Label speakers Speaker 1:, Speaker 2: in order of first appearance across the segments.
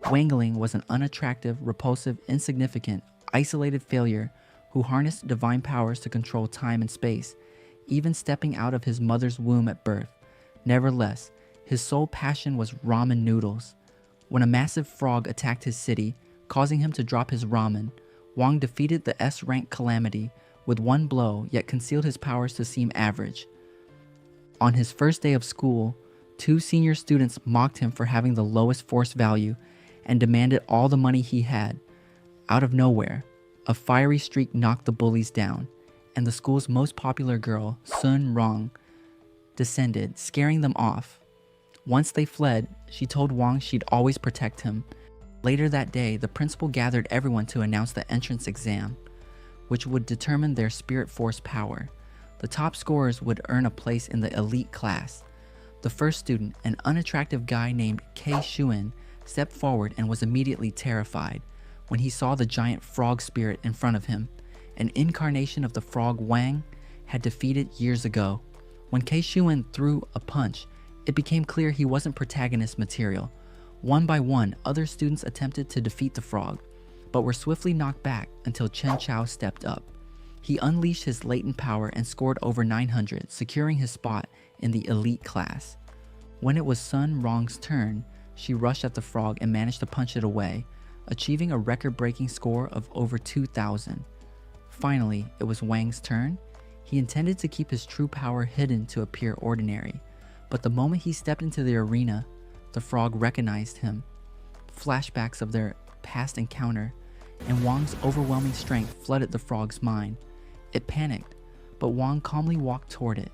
Speaker 1: Wangling was an unattractive, repulsive, insignificant, isolated failure who harnessed divine powers to control time and space, even stepping out of his mother's womb at birth. Nevertheless, his sole passion was ramen noodles. When a massive frog attacked his city, causing him to drop his ramen, Wang defeated the S-rank calamity with one blow, yet concealed his powers to seem average. On his first day of school, 2 senior students mocked him for having the lowest force value and demanded all the money he had. Out of nowhere, a fiery streak knocked the bullies down, and the school's most popular girl, Sun Rong, descended, scaring them off. Once they fled, she told Wang she'd always protect him. Later that day, the principal gathered everyone to announce the entrance exam, which would determine their spirit force power. The top scorers would earn a place in the elite class. The first student, an unattractive guy named Kei Shuin, stepped forward and was immediately terrified when he saw the giant frog spirit in front of him, an incarnation of the frog Wang had defeated years ago. When Kei Shuin threw a punch, it became clear he wasn't protagonist material. One by one, other students attempted to defeat the frog, but were swiftly knocked back until Chen Chao stepped up. He unleashed his latent power and scored over 900, securing his spot in the elite class. When it was Sun Rong's turn, she rushed at the frog and managed to punch it away, achieving a record-breaking score of over 2,000. Finally, it was Wang's turn. He intended to keep his true power hidden to appear ordinary, but the moment he stepped into the arena, the frog recognized him. Flashbacks of their past encounter and Wang's overwhelming strength flooded the frog's mind. It panicked, but Wang calmly walked toward it.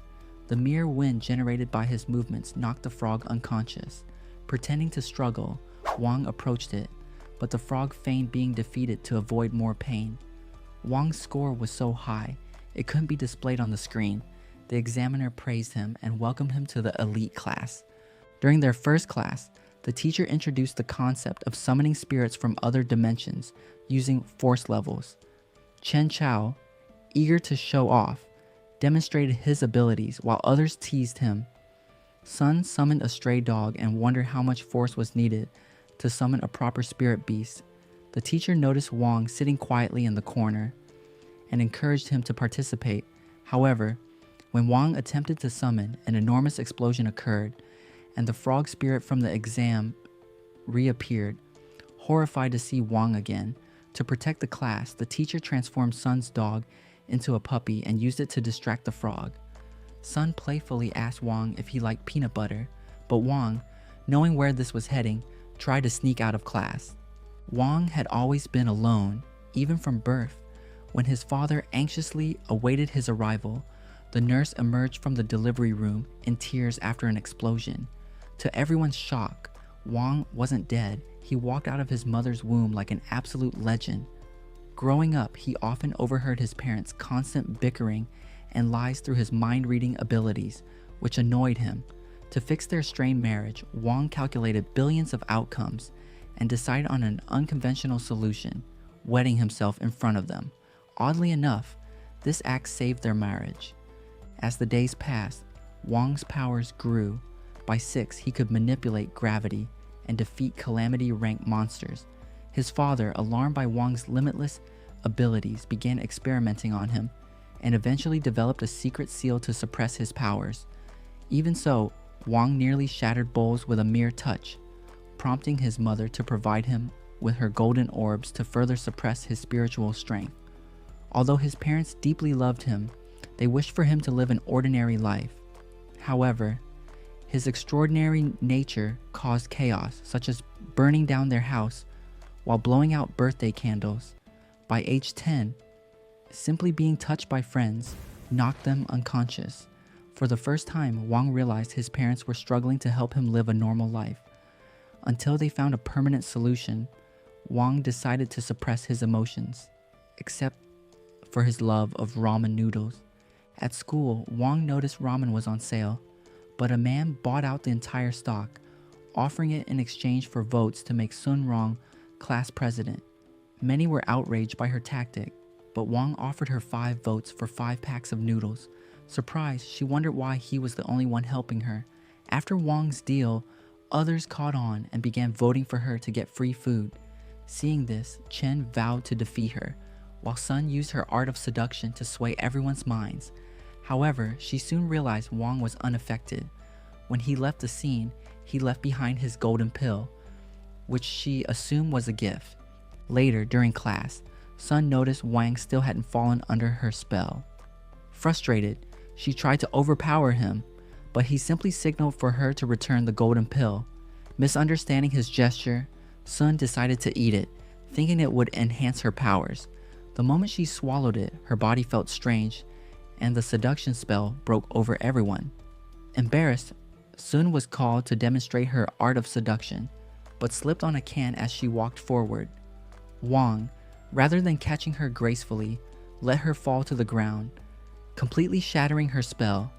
Speaker 1: The mere wind generated by his movements knocked the frog unconscious. Pretending to struggle, Wang approached it, but the frog feigned being defeated to avoid more pain. Wang's score was so high, it couldn't be displayed on the screen. The examiner praised him and welcomed him to the elite class. During their first class, the teacher introduced the concept of summoning spirits from other dimensions using force levels. Chen Chao, eager to show off, demonstrated his abilities while others teased him. Sun summoned a stray dog and wondered how much force was needed to summon a proper spirit beast. The teacher noticed Wang sitting quietly in the corner and encouraged him to participate. However, when Wang attempted to summon, an enormous explosion occurred, and the frog spirit from the exam reappeared. Horrified to see Wang again, to protect the class, the teacher transformed Sun's dog into a puppy and used it to distract the frog. Sun playfully asked Wang if he liked peanut butter, but Wang, knowing where this was heading, tried to sneak out of class. Wang had always been alone, even from birth. When his father anxiously awaited his arrival, the nurse emerged from the delivery room in tears after an explosion. To everyone's shock, Wang wasn't dead. He walked out of his mother's womb like an absolute legend. Growing up, he often overheard his parents' constant bickering and lies through his mind-reading abilities, which annoyed him. To fix their strained marriage, Wang calculated billions of outcomes and decided on an unconventional solution, wedding himself in front of them. Oddly enough, this act saved their marriage. As the days passed, Wang's powers grew. By 6, he could manipulate gravity and defeat calamity-ranked monsters. His father, alarmed by Wang's limitless abilities, began experimenting on him and eventually developed a secret seal to suppress his powers. Even so, Wang nearly shattered bowls with a mere touch, prompting his mother to provide him with her golden orbs to further suppress his spiritual strength. Although his parents deeply loved him, they wished for him to live an ordinary life. However, his extraordinary nature caused chaos, such as burning down their house while blowing out birthday candles. By age 10, simply being touched by friends knocked them unconscious. For the first time, Wang realized his parents were struggling to help him live a normal life. Until they found a permanent solution, Wang decided to suppress his emotions, except for his love of ramen noodles. At school, Wang noticed ramen was on sale, but a man bought out the entire stock, offering it in exchange for votes to make Sun Rong class president. Many were outraged by her tactic, but Wang offered her 5 votes for 5 packs of noodles. Surprised, she wondered why he was the only one helping her. After Wang's deal, Others caught on and began voting for her to get free food. Seeing this, Chen vowed to defeat her, while Sun used her art of seduction to sway everyone's minds. However, she soon realized Wang was unaffected. When he left the scene, he left behind his golden pill, which she assumed was a gift. Later, during class, Sun noticed Wang still hadn't fallen under her spell. Frustrated, she tried to overpower him, but he simply signaled for her to return the golden pill. Misunderstanding his gesture, Sun decided to eat it, thinking it would enhance her powers. The moment she swallowed it, her body felt strange, and the seduction spell broke over everyone. Embarrassed, Sun was called to demonstrate her art of seduction, but slipped on a can as she walked forward. Wang, rather than catching her gracefully, let her fall to the ground, completely shattering her spell.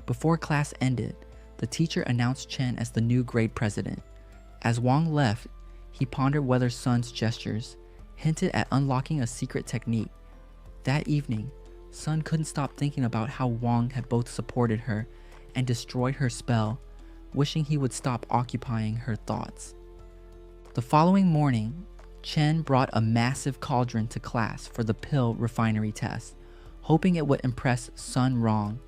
Speaker 1: Before class ended, the teacher announced Chen as the new grade president. As Wang left, he pondered whether Sun's gestures hinted at unlocking a secret technique. That evening, Sun couldn't stop thinking about how Wang had both supported her and destroyed her spell, wishing he would stop occupying her thoughts. The following morning, Chen brought a massive cauldron to class for the pill refinery test, hoping it would impress Sun Rong.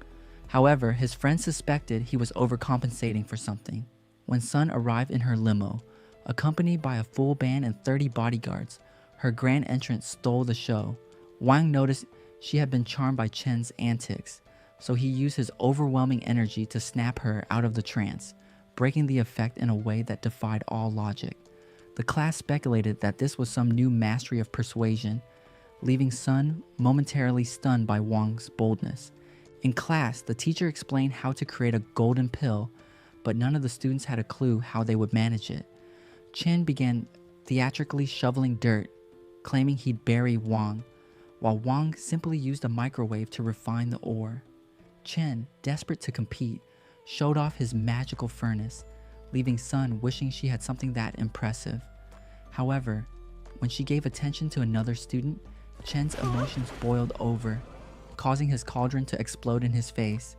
Speaker 1: However, his friends suspected he was overcompensating for something. When Sun arrived in her limo, accompanied by a full band and 30 bodyguards, her grand entrance stole the show. Wang noticed she had been charmed by Chen's antics, so he used his overwhelming energy to snap her out of the trance, breaking the effect in a way that defied all logic. The class speculated that this was some new mastery of persuasion, leaving Sun momentarily stunned by Wang's boldness. In class, the teacher explained how to create a golden pill, but none of the students had a clue how they would manage it. Chen began theatrically shoveling dirt, claiming he'd bury Wang, while Wang simply used a microwave to refine the ore. Chen, desperate to compete, showed off his magical furnace, leaving Sun wishing she had something that impressive. However, when she gave attention to another student, Chen's emotions boiled over, causing his cauldron to explode in his face.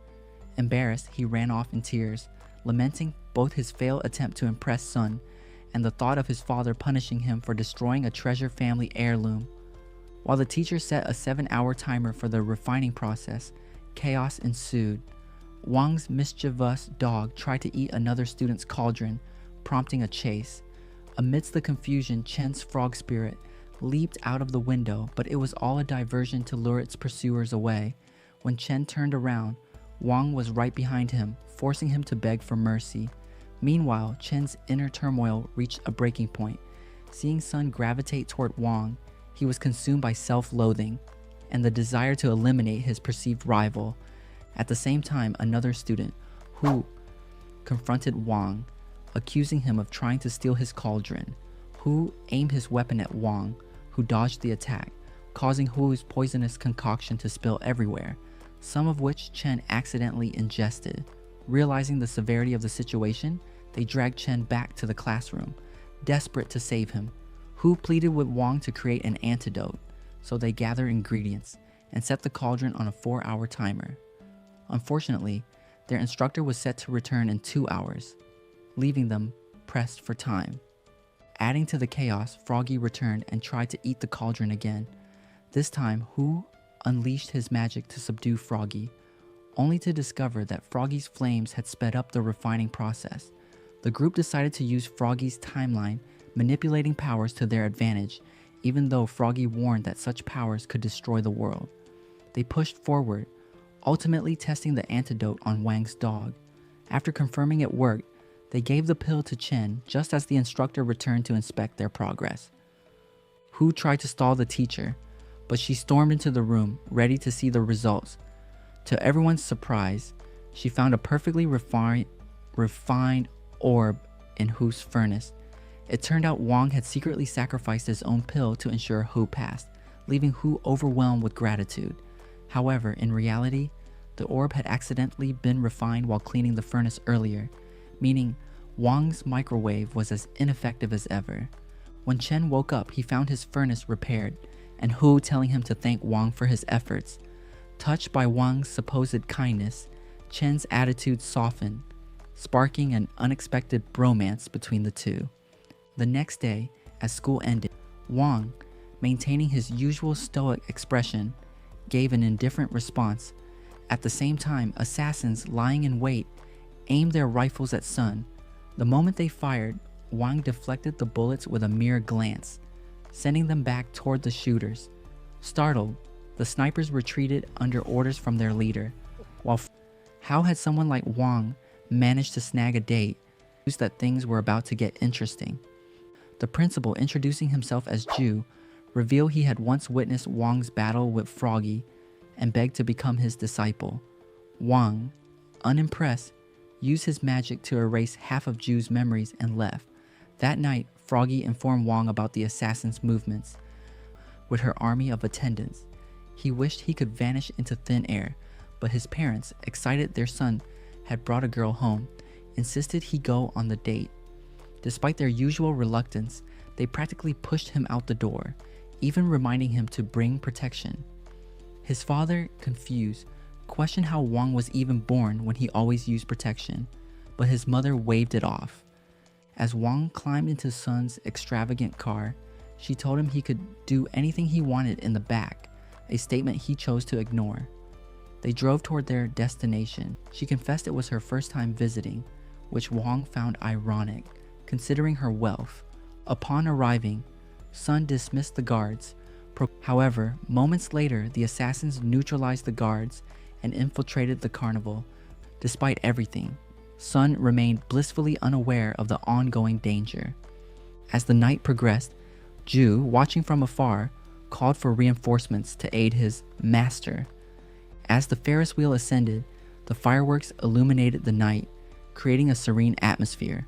Speaker 1: Embarrassed, he ran off in tears, lamenting both his failed attempt to impress Sun and the thought of his father punishing him for destroying a treasure family heirloom. While the teacher set a 7-hour timer for the refining process, chaos ensued. Wang's mischievous dog tried to eat another student's cauldron, prompting a chase. Amidst the confusion, Chen's frog spirit leaped out of the window, but it was all a diversion to lure its pursuers away. When Chen turned around, Wang was right behind him, forcing him to beg for mercy. Meanwhile, Chen's inner turmoil reached a breaking point. Seeing Sun gravitate toward Wang, he was consumed by self-loathing and the desire to eliminate his perceived rival. At the same time, another student, Hu, confronted Wang, accusing him of trying to steal his cauldron. Hu aimed his weapon at Wang, who dodged the attack, causing Hu's poisonous concoction to spill everywhere, some of which Chen accidentally ingested. Realizing the severity of the situation, they dragged Chen back to the classroom, desperate to save him. Hu pleaded with Wang to create an antidote, so they gathered ingredients and set the cauldron on a 4-hour timer. Unfortunately, their instructor was set to return in 2 hours, leaving them pressed for time. Adding to the chaos, Froggy returned and tried to eat the cauldron again. This time, Hu unleashed his magic to subdue Froggy, only to discover that Froggy's flames had sped up the refining process. The group decided to use Froggy's timeline, manipulating powers to their advantage, even though Froggy warned that such powers could destroy the world. They pushed forward, ultimately testing the antidote on Wang's dog. After confirming it worked, they gave the pill to Chen just as the instructor returned to inspect their progress. Hu tried to stall the teacher, but she stormed into the room, ready to see the results. To everyone's surprise, she found a perfectly refined orb in Hu's furnace. It turned out Wang had secretly sacrificed his own pill to ensure Hu passed, leaving Hu overwhelmed with gratitude. However, in reality, the orb had accidentally been refined while cleaning the furnace earlier, meaning Wang's microwave was as ineffective as ever. When Chen woke up, he found his furnace repaired, and Hu telling him to thank Wang for his efforts. Touched by Wang's supposed kindness, Chen's attitude softened, sparking an unexpected bromance between the two. The next day, as school ended, Wang, maintaining his usual stoic expression, gave an indifferent response. At the same time, assassins lying in wait aimed their rifles at Sun. The moment they fired, Wang deflected the bullets with a mere glance, sending them back toward the shooters. Startled, the snipers retreated under orders from their leader. How had someone like Wang managed to snag a date? That things were about to get interesting. The principal, introducing himself as Ju, revealed he had once witnessed Wang's battle with Froggy and begged to become his disciple. Wang, unimpressed, used his magic to erase half of Ju's memories and left. That night, Froggy informed Wang about the assassin's movements. With her army of attendants, he wished he could vanish into thin air, but his parents, excited their son had brought a girl home, insisted he go on the date. Despite their usual reluctance, they practically pushed him out the door, even reminding him to bring protection. His father, confused, questioned how Wang was even born when he always used protection, but his mother waved it off. As Wang climbed into Sun's extravagant car, she told him he could do anything he wanted in the back, a statement he chose to ignore. They drove toward their destination. She confessed it was her first time visiting, which Wang found ironic, considering her wealth. Upon arriving, Sun dismissed the guards. However, moments later, the assassins neutralized the guards and infiltrated the carnival. Despite everything, Sun remained blissfully unaware of the ongoing danger. As the night progressed, Ju, watching from afar, called for reinforcements to aid his master. As the Ferris wheel ascended, the fireworks illuminated the night, creating a serene atmosphere.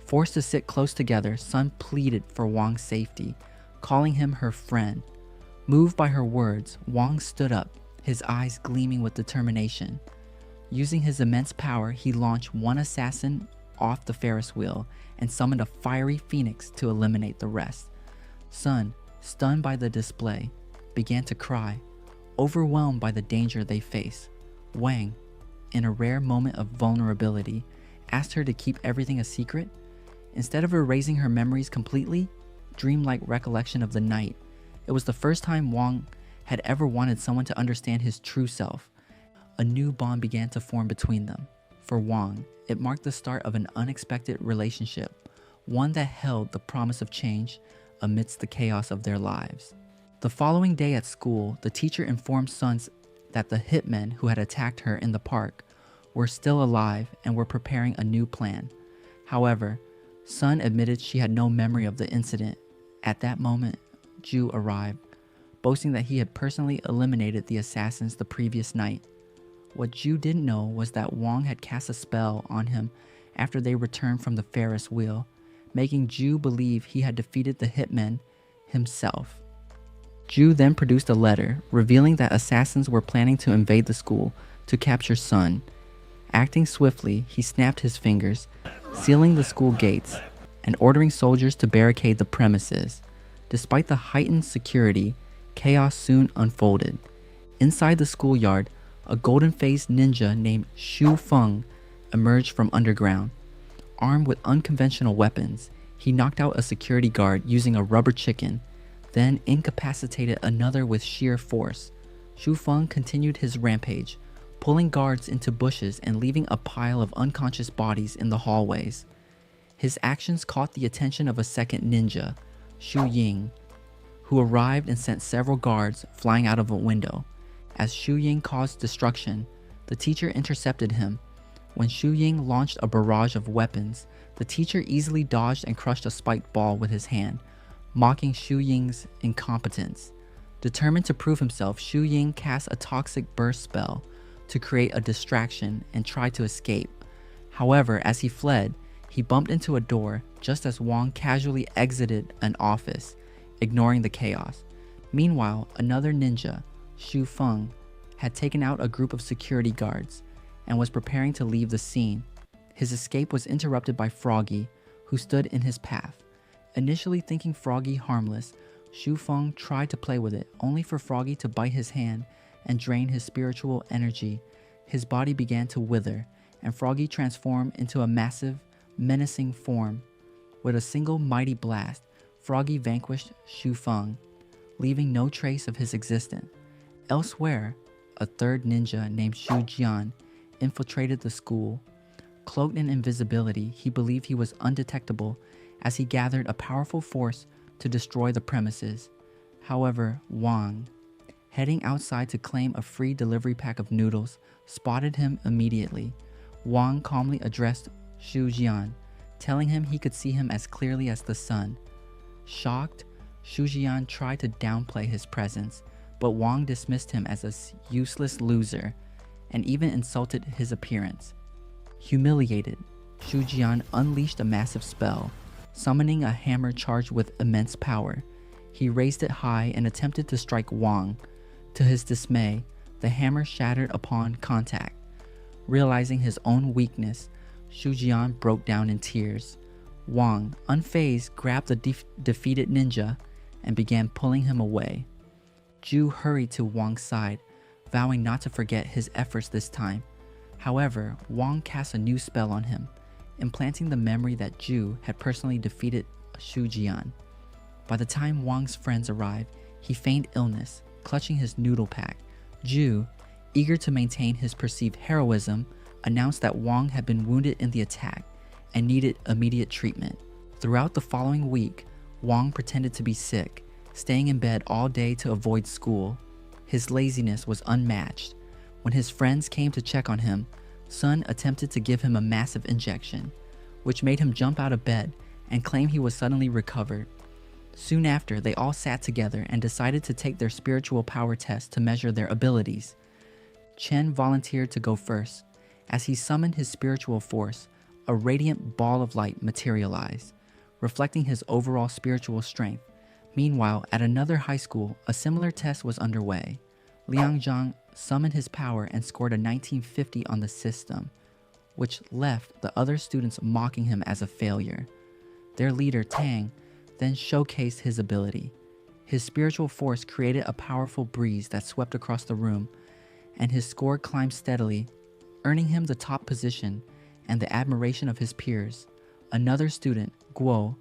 Speaker 1: Forced to sit close together, Sun pleaded for Wang's safety, calling him her friend. Moved by her words, Wang stood up, his eyes gleaming with determination. Using his immense power, he launched one assassin off the Ferris wheel and summoned a fiery phoenix to eliminate the rest. Sun, stunned by the display, began to cry, overwhelmed by the danger they face. Wang, in a rare moment of vulnerability, asked her to keep everything a secret. Instead of erasing her memories completely, dreamlike recollection of the night, it was the first time Wang had ever wanted someone to understand his true self. A new bond began to form between them. For Wang, it marked the start of an unexpected relationship, one that held the promise of change amidst the chaos of their lives. The following day at school, the teacher informed Sun that the hitmen who had attacked her in the park were still alive and were preparing a new plan. However, Sun admitted she had no memory of the incident. At that moment, Ju arrived, boasting that he had personally eliminated the assassins the previous night. What Ju didn't know was that Wang had cast a spell on him after they returned from the Ferris wheel, making Ju believe he had defeated the hitmen himself. Ju then produced a letter revealing that assassins were planning to invade the school to capture Sun. Acting swiftly, he snapped his fingers, sealing the school gates and ordering soldiers to barricade the premises. Despite the heightened security, chaos soon unfolded. Inside the schoolyard, a golden-faced ninja named Shu Feng emerged from underground. Armed with unconventional weapons, he knocked out a security guard using a rubber chicken, then incapacitated another with sheer force. Shu Feng continued his rampage, pulling guards into bushes and leaving a pile of unconscious bodies in the hallways. His actions caught the attention of a second ninja, Xu Ying, who arrived and sent several guards flying out of a window. As Xu Ying caused destruction, the teacher intercepted him. When Xu Ying launched a barrage of weapons, the teacher easily dodged and crushed a spiked ball with his hand, mocking Xu Ying's incompetence. Determined to prove himself, Xu Ying cast a toxic burst spell to create a distraction and tried to escape. However, as he fled, he bumped into a door just as Wang casually exited an office, ignoring the chaos. Meanwhile, another ninja, Xu Feng, had taken out a group of security guards and was preparing to leave the scene. His escape was interrupted by Froggy, who stood in his path. Initially thinking Froggy harmless, Xu Feng tried to play with it, only for Froggy to bite his hand and drain his spiritual energy. His body began to wither, and Froggy transformed into a massive, menacing form. With a single mighty blast, Froggy vanquished Shu Feng, leaving no trace of his existence. Elsewhere, a third ninja named Shu Jian infiltrated the school. Cloaked in invisibility, he believed he was undetectable as he gathered a powerful force to destroy the premises. However, Wang, heading outside to claim a free delivery pack of noodles, spotted him immediately. Wang calmly addressed Shu Jian, telling him he could see him as clearly as the sun. Shocked, Shu Jian tried to downplay his presence, but Wang dismissed him as a useless loser and even insulted his appearance. Humiliated, Shu Jian unleashed a massive spell, summoning a hammer charged with immense power. He raised it high and attempted to strike Wang. To his dismay, the hammer shattered upon contact. Realizing his own weakness, Shu Jian broke down in tears. Wang, unfazed, grabbed the defeated ninja and began pulling him away. Ju hurried to Wang's side, vowing not to forget his efforts this time. However, Wang cast a new spell on him, implanting the memory that Ju had personally defeated Shu Jian. By the time Wang's friends arrived, he feigned illness, clutching his noodle pack. Ju, eager to maintain his perceived heroism, announced that Wang had been wounded in the attack and needed immediate treatment. Throughout the following week, Wang pretended to be sick, staying in bed all day to avoid school. His laziness was unmatched. When his friends came to check on him, Sun attempted to give him a massive injection, which made him jump out of bed and claim he was suddenly recovered. Soon after, they all sat together and decided to take their spiritual power test to measure their abilities. Chen volunteered to go first. As he summoned his spiritual force, a radiant ball of light materialized, reflecting his overall spiritual strength. Meanwhile, at another high school, a similar test was underway. Liang Zhang summoned his power and scored a 1950 on the system, which left the other students mocking him as a failure. Their leader, Tang, then showcased his ability. His spiritual force created a powerful breeze that swept across the room, and his score climbed steadily, earning him the top position and the admiration of his peers. Another student, Guo,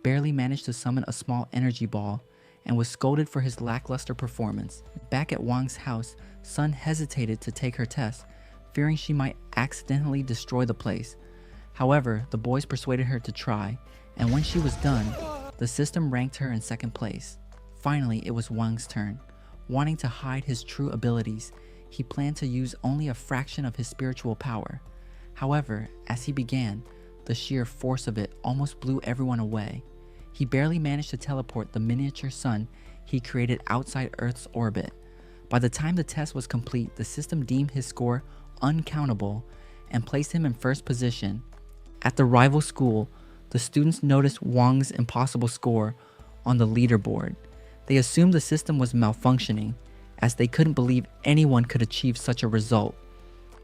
Speaker 1: barely managed to summon a small energy ball and was scolded for his lackluster performance. Back at Wang's house, Sun hesitated to take her test, fearing she might accidentally destroy the place. However, the boys persuaded her to try, and when she was done, the system ranked her in second place. Finally, it was Wang's turn. Wanting to hide his true abilities, he planned to use only a fraction of his spiritual power. However, as he began, the sheer force of it almost blew everyone away. He barely managed to teleport the miniature sun he created outside Earth's orbit. By the time the test was complete, the system deemed his score uncountable and placed him in first position. At the rival school, the students noticed Wang's impossible score on the leaderboard. They assumed the system was malfunctioning, as they couldn't believe anyone could achieve such a result.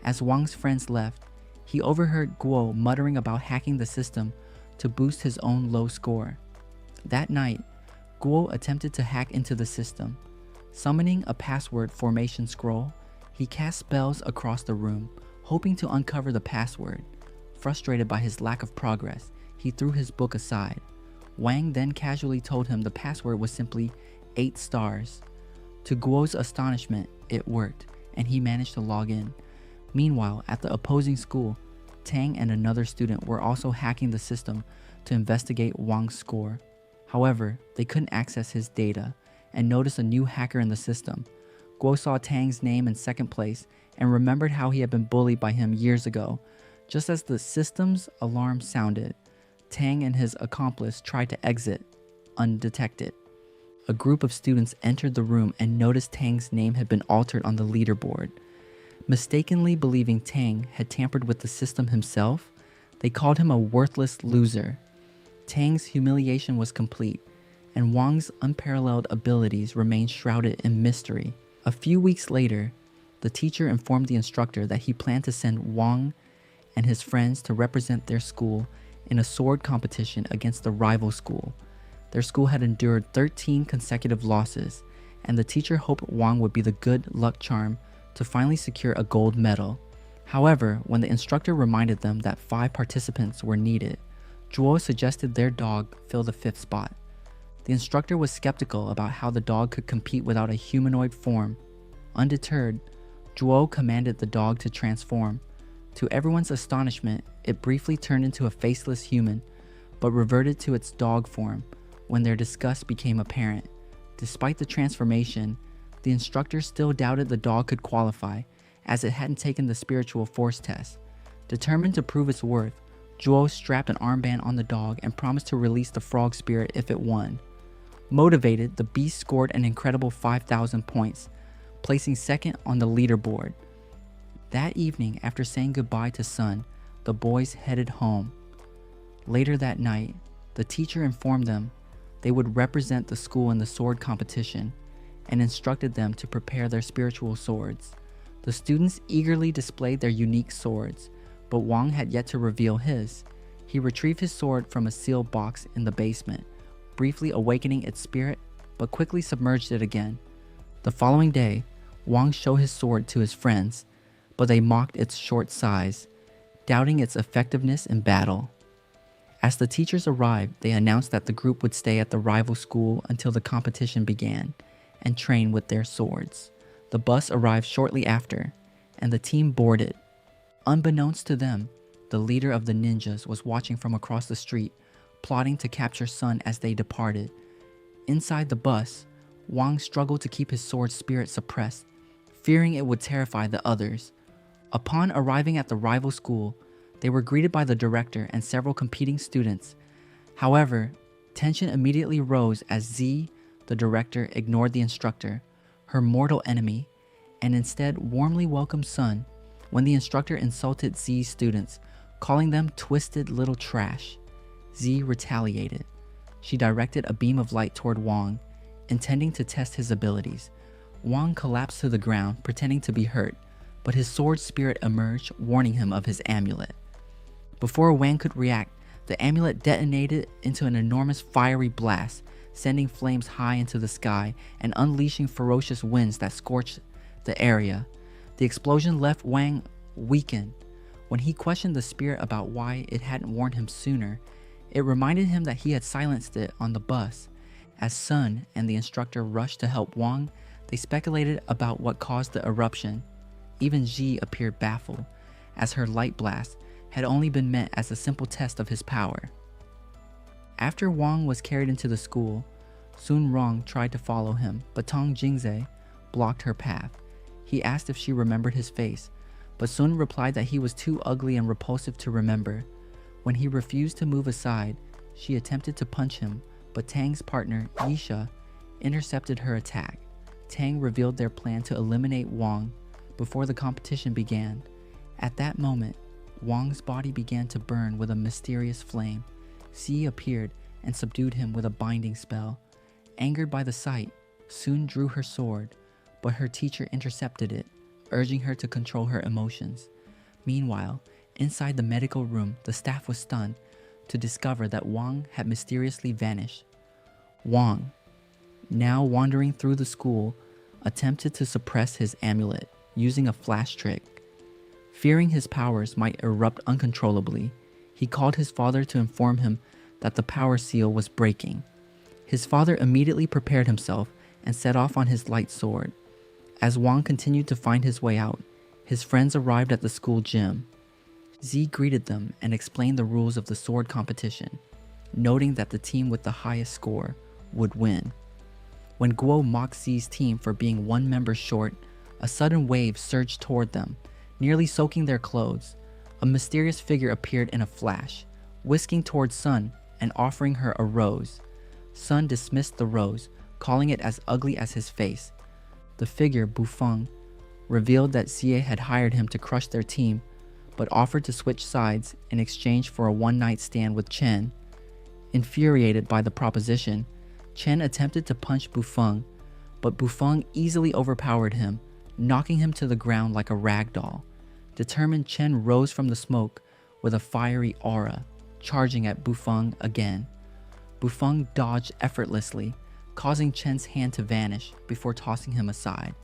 Speaker 1: As Wang's friends left, he overheard Guo muttering about hacking the system to boost his own low score. That night, Guo attempted to hack into the system. Summoning a password formation scroll, he cast spells across the room, hoping to uncover the password. Frustrated by his lack of progress, he threw his book aside. Wang then casually told him the password was simply 8 stars. To Guo's astonishment, it worked, and he managed to log in. Meanwhile, at the opposing school, Tang and another student were also hacking the system to investigate Wang's score. However, they couldn't access his data and noticed a new hacker in the system. Guo saw Tang's name in second place and remembered how he had been bullied by him years ago. Just as the system's alarm sounded, Tang and his accomplice tried to exit, undetected. A group of students entered the room and noticed Tang's name had been altered on the leaderboard. Mistakenly believing Tang had tampered with the system himself, they called him a worthless loser. Tang's humiliation was complete, and Wang's unparalleled abilities remained shrouded in mystery. A few weeks later, the teacher informed the instructor that he planned to send Wang and his friends to represent their school in a sword competition against the rival school. Their school had endured 13 consecutive losses, and the teacher hoped Wang would be the good luck charm to finally secure a gold medal. However, when the instructor reminded them that 5 participants were needed, Zhuo suggested their dog fill the 5th spot. The instructor was skeptical about how the dog could compete without a humanoid form. Undeterred, Zhuo commanded the dog to transform. To everyone's astonishment, it briefly turned into a faceless human, but reverted to its dog form when their disgust became apparent. Despite the transformation, the instructor still doubted the dog could qualify, as it hadn't taken the spiritual force test. Determined to prove its worth, Zhuo strapped an armband on the dog and promised to release the frog spirit if it won. Motivated, the beast scored an incredible 5,000 points, placing second on the leaderboard. That evening, after saying goodbye to Sun, the boys headed home. Later that night, the teacher informed them they would represent the school in the sword competition and instructed them to prepare their spiritual swords. The students eagerly displayed their unique swords, but Wang had yet to reveal his. He retrieved his sword from a sealed box in the basement, briefly awakening its spirit, but quickly submerged it again. The following day, Wang showed his sword to his friends, but they mocked its short size, doubting its effectiveness in battle. As the teachers arrived, they announced that the group would stay at the rival school until the competition began and train with their swords. The bus arrived shortly after, and the team boarded. Unbeknownst to them, the leader of the ninjas was watching from across the street, plotting to capture Sun as they departed. Inside the bus, Wang struggled to keep his sword spirit suppressed, fearing it would terrify the others. Upon arriving at the rival school, they were greeted by the director and several competing students. However, tension immediately rose as Z, the director, ignored the instructor, her mortal enemy, and instead warmly welcomed Sun. When the instructor insulted Z's students, calling them twisted little trash, Z retaliated. She directed a beam of light toward Wang, intending to test his abilities. Wang collapsed to the ground, pretending to be hurt, but his sword spirit emerged, warning him of his amulet. Before Wang could react, the amulet detonated into an enormous fiery blast, sending flames high into the sky and unleashing ferocious winds that scorched the area. The explosion left Wang weakened. When he questioned the spirit about why it hadn't warned him sooner, it reminded him that he had silenced it on the bus. As Sun and the instructor rushed to help Wang, they speculated about what caused the eruption. Even Ji appeared baffled, as her light blast had only been meant as a simple test of his power. After Wang was carried into the school, Sun Rong tried to follow him, but Tong Jingze blocked her path. He asked if she remembered his face, but Sun replied that he was too ugly and repulsive to remember. When he refused to move aside, she attempted to punch him, but Tang's partner, Yisha, intercepted her attack. Tang revealed their plan to eliminate Wang before the competition began. At that moment, Wang's body began to burn with a mysterious flame. Xi appeared and subdued him with a binding spell. Angered by the sight, Sun drew her sword, but her teacher intercepted it, urging her to control her emotions. Meanwhile, inside the medical room, the staff was stunned to discover that Wang had mysteriously vanished. Wang, now wandering through the school, attempted to suppress his amulet using a flash trick. Fearing his powers might erupt uncontrollably, he called his father to inform him that the power seal was breaking. His father immediately prepared himself and set off on his light sword. As Wang continued to find his way out, his friends arrived at the school gym. Z greeted them and explained the rules of the sword competition, noting that the team with the highest score would win. When Guo mocked Z's team for being one member short, a sudden wave surged toward them, nearly soaking their clothes. A mysterious figure appeared in a flash, whisking towards Sun and offering her a rose. Sun dismissed the rose, calling it as ugly as his face. The figure, Bufeng, revealed that Xie had hired him to crush their team, but offered to switch sides in exchange for a one-night stand with Chen. Infuriated by the proposition, Chen attempted to punch Bufeng, but Bufeng easily overpowered him, knocking him to the ground like a rag doll. Determined, Chen rose from the smoke with a fiery aura, charging at Bufeng again. Bufeng dodged effortlessly, causing Chen's hand to vanish before tossing him aside.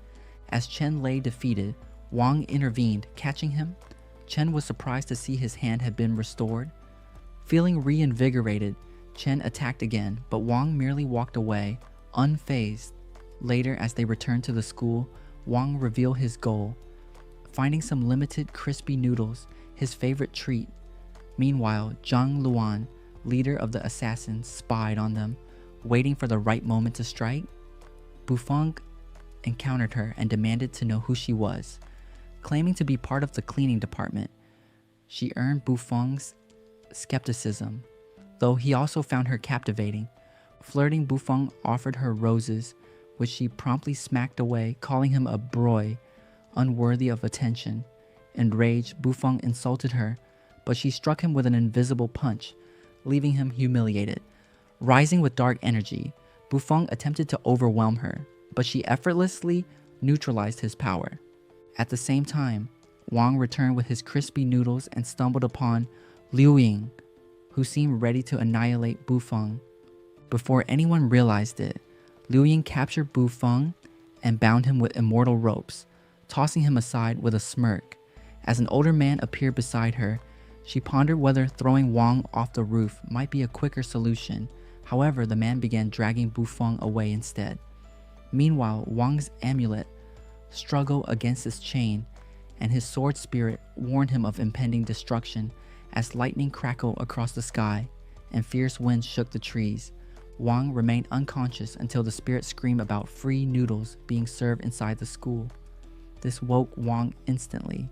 Speaker 1: As Chen lay defeated, Wang intervened, catching him Chen was surprised to see his hand had been restored. Feeling reinvigorated, Chen attacked again, but Wang merely walked away, unfazed. Later, as they returned to the school, Wang revealed his goal, finding some limited crispy noodles, his favorite treat. Meanwhile, Zhang Luan, leader of the assassins, spied on them, waiting for the right moment to strike. Bufeng encountered her and demanded to know who she was. Claiming to be part of the cleaning department, she earned Bufeng's skepticism, though he also found her captivating. Flirting, Bufeng offered her roses, which she promptly smacked away, calling him a broy, unworthy of attention. Enraged, Bufeng insulted her, but she struck him with an invisible punch, leaving him humiliated. Rising with dark energy, Bufeng attempted to overwhelm her, but she effortlessly neutralized his power. At the same time, Wang returned with his crispy noodles and stumbled upon Liu Ying, who seemed ready to annihilate Bufeng. Before anyone realized it, Liu Ying captured Bufeng and bound him with immortal ropes, tossing him aside with a smirk. As an older man appeared beside her, she pondered whether throwing Wang off the roof might be a quicker solution. However, the man began dragging Bufeng away instead. Meanwhile, Wang's amulet struggled against his chain, and his sword spirit warned him of impending destruction as lightning crackled across the sky and fierce winds shook the trees. Wang remained unconscious until the spirit screamed about free noodles being served inside the school. This woke Wang instantly.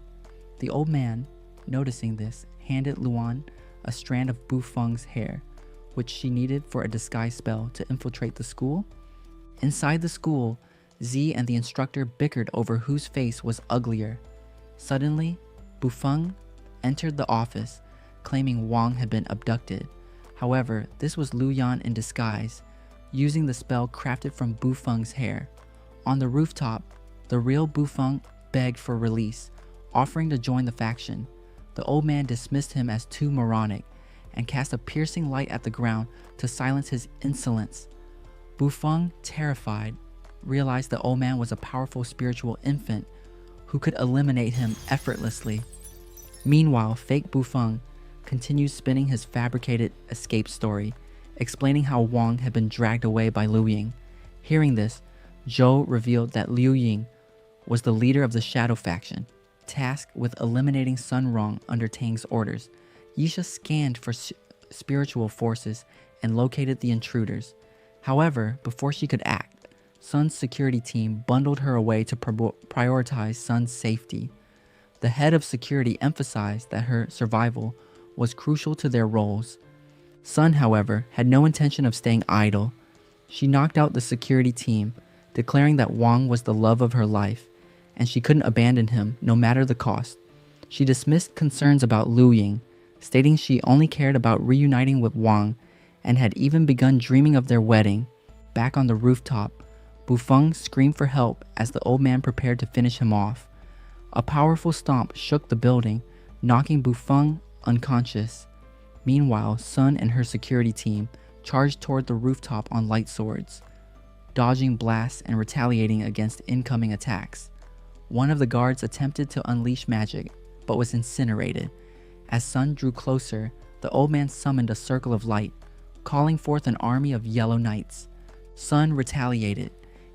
Speaker 1: The old man, noticing this, handed Luan a strand of Bufeng's hair, which she needed for a disguise spell to infiltrate the school. Inside the school, Z and the instructor bickered over whose face was uglier. Suddenly, Bufeng entered the office, claiming Wang had been abducted. However, this was Lu Yan in disguise, using the spell crafted from Bufeng's hair. On the rooftop, the real Bufeng begged for release, offering to join the faction. The old man dismissed him as too moronic and cast a piercing light at the ground to silence his insolence. Bufeng, terrified, realized the old man was a powerful spiritual infant who could eliminate him effortlessly. Meanwhile, fake Bufeng continued spinning his fabricated escape story, explaining how Wang had been dragged away by Liu Ying. Hearing this, Zhou revealed that Liu Ying was the leader of the Shadow faction, tasked with eliminating Sun Rong under Tang's orders. Yisha scanned for spiritual forces and located the intruders. However, before she could act, Sun's security team bundled her away to prioritize Sun's safety. The head of security emphasized that her survival was crucial to their roles. Sun, however, had no intention of staying idle. She knocked out the security team, declaring that Wang was the love of her life, and she couldn't abandon him no matter the cost. She dismissed concerns about Liu Ying, stating she only cared about reuniting with Wang and had even begun dreaming of their wedding. Back on the rooftop, Bufeng screamed for help as the old man prepared to finish him off. A powerful stomp shook the building, knocking Bufeng unconscious. Meanwhile, Sun and her security team charged toward the rooftop on light swords, dodging blasts and retaliating against incoming attacks. One of the guards attempted to unleash magic, but was incinerated. As Sun drew closer, the old man summoned a circle of light, calling forth an army of yellow knights. Sun retaliated,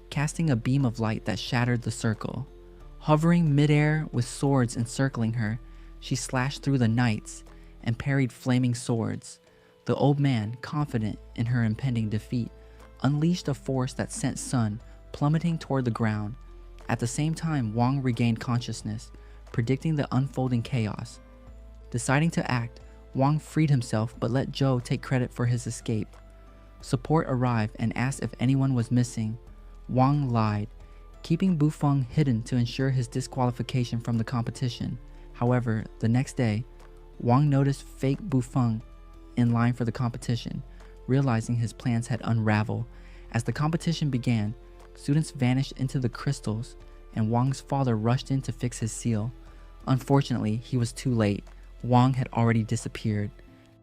Speaker 1: casting a beam of light that shattered the circle. Hovering midair with swords encircling her, she slashed through the knights and parried flaming swords. The old man, confident in her impending defeat, unleashed a force that sent Sun plummeting toward the ground. At the same time, Wang regained consciousness, predicting the unfolding chaos. Deciding to act, Wang freed himself but let Zhou take credit for his escape. Support arrived and asked if anyone was missing. Wang lied, keeping Bufeng hidden to ensure his disqualification from the competition. However, the next day, Wang noticed fake Bufeng in line for the competition, realizing his plans had unraveled. As the competition began, students vanished into the crystals, and Wang's father rushed in to fix his seal. Unfortunately, he was too late. Wang had already disappeared.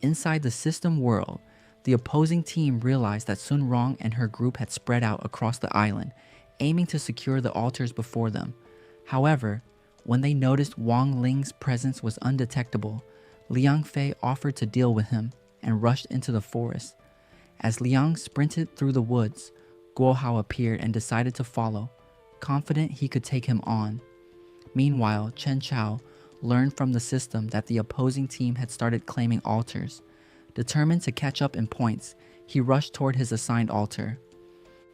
Speaker 1: Inside the system world, the opposing team realized that Sun Rong and her group had spread out across the island, aiming to secure the altars before them. However, When they noticed Wang Ling's presence was undetectable, Liang Fei offered to deal with him and rushed into the forest. As Liang sprinted through the woods, Guo Hao appeared and decided to follow, confident he could take him on. Meanwhile, Chen Chao learned from the system that the opposing team had started claiming altars. Determined to catch up in points, he rushed toward his assigned altar.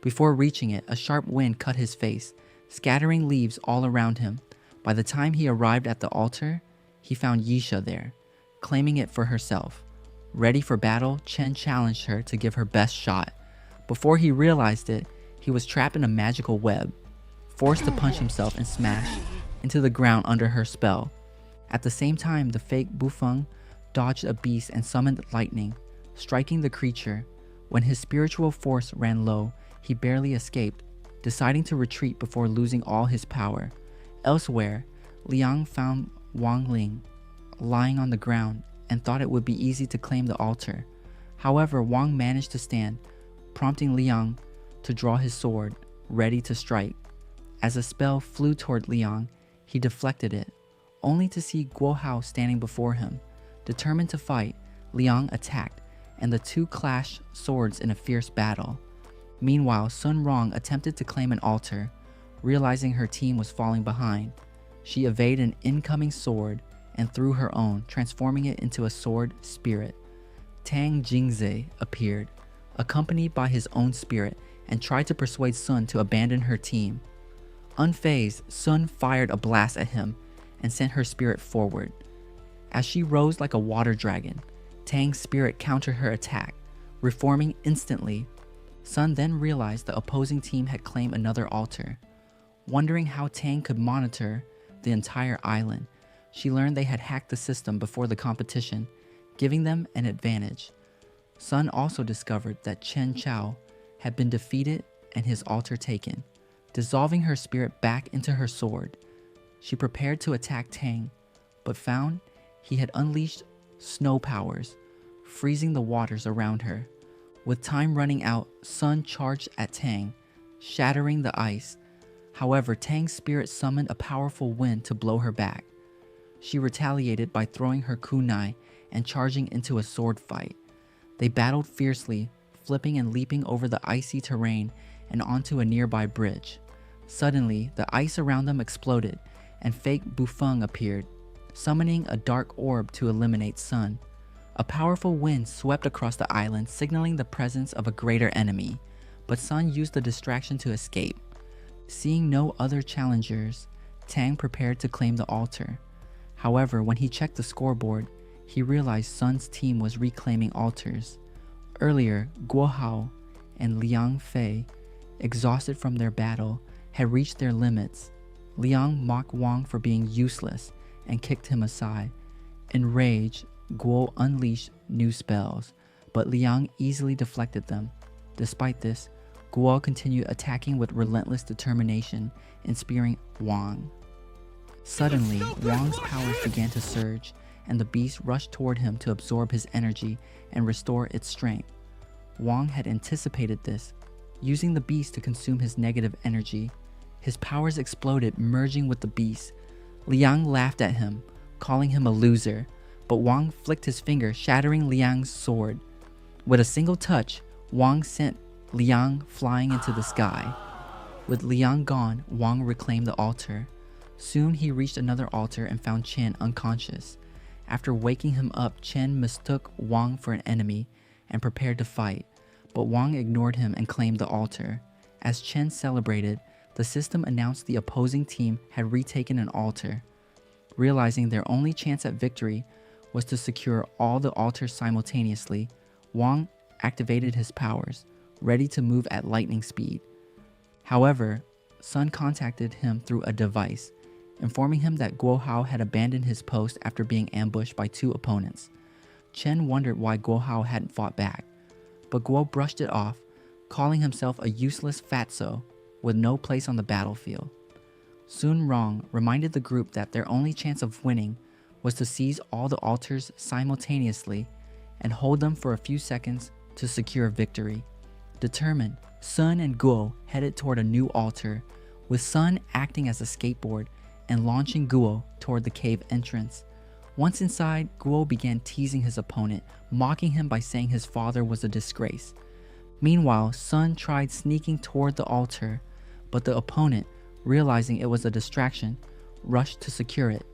Speaker 1: Before reaching it, a sharp wind cut his face, scattering leaves all around him. By the time he arrived at the altar, he found Yisha there, claiming it for herself. Ready for battle, Chen challenged her to give her best shot. Before he realized it, he was trapped in a magical web, forced to punch himself and smash into the ground under her spell. At the same time, the fake Bufeng dodged a beast and summoned lightning, striking the creature. When his spiritual force ran low, he barely escaped, deciding to retreat before losing all his power. Elsewhere, Liang found Wang Ling lying on the ground and thought it would be easy to claim the altar. However, Wang managed to stand, prompting Liang to draw his sword, ready to strike. As a spell flew toward Liang, he deflected it, only to see Guo Hao standing before him. Determined to fight, Liang attacked, and the two clashed swords in a fierce battle. Meanwhile, Sun Rong attempted to claim an altar. Realizing her team was falling behind, she evaded an incoming sword and threw her own, transforming it into a sword spirit. Tang Jingze appeared, accompanied by his own spirit, and tried to persuade Sun to abandon her team. Unfazed, Sun fired a blast at him and sent her spirit forward. As she rose like a water dragon, Tang's spirit countered her attack, reforming instantly. Sun then realized the opposing team had claimed another altar. Wondering how Tang could monitor the entire island, she learned they had hacked the system before the competition, giving them an advantage. Sun also discovered that Chen Chao had been defeated and his altar taken. Dissolving her spirit back into her sword, she prepared to attack Tang, but found he had unleashed snow powers, freezing the waters around her. With time running out, Sun charged at Tang, shattering the ice. However, Tang's spirit summoned a powerful wind to blow her back. She retaliated by throwing her kunai and charging into a sword fight. They battled fiercely, flipping and leaping over the icy terrain and onto a nearby bridge. Suddenly, the ice around them exploded, and fake Bufeng appeared, summoning a dark orb to eliminate Sun. A powerful wind swept across the island, signaling the presence of a greater enemy, but Sun used the distraction to escape. Seeing no other challengers, Tang prepared to claim the altar. However, when he checked the scoreboard, he realized Sun's team was reclaiming altars. Earlier, Guo Hao and Liang Fei, exhausted from their battle, had reached their limits. Liang mocked Wang for being useless and kicked him aside. Enraged, Guo unleashed new spells, but Liang easily deflected them. Despite this, Guo continued attacking with relentless determination and spearing Wang. Suddenly, Wang's powers began to surge, and the beast rushed toward him to absorb his energy and restore its strength. Wang had anticipated this, using the beast to consume his negative energy. His powers exploded, merging with the beast. Liang laughed at him, calling him a loser, but Wang flicked his finger, shattering Liang's sword. With a single touch, Wang sent Liang flying into the sky. With Liang gone, Wang reclaimed the altar. Soon he reached another altar and found Chen unconscious. After waking him up, Chen mistook Wang for an enemy and prepared to fight, but Wang ignored him and claimed the altar. As Chen celebrated, the system announced the opposing team had retaken an altar. Realizing their only chance at victory was to secure all the altars simultaneously, Wang activated his powers, ready to move at lightning speed. However, Sun contacted him through a device, informing him that Guo Hao had abandoned his post after being ambushed by two opponents. Chen wondered why Guo Hao hadn't fought back, but Guo brushed it off, calling himself a useless fatso with no place on the battlefield. Sun Rong reminded the group that their only chance of winning was to seize all the altars simultaneously and hold them for a few seconds to secure victory. Determined, Sun and Guo headed toward a new altar, with Sun acting as a skateboard and launching Guo toward the cave entrance. Once inside, Guo began teasing his opponent, mocking him by saying his father was a disgrace. Meanwhile, Sun tried sneaking toward the altar, but the opponent, realizing it was a distraction, rushed to secure it.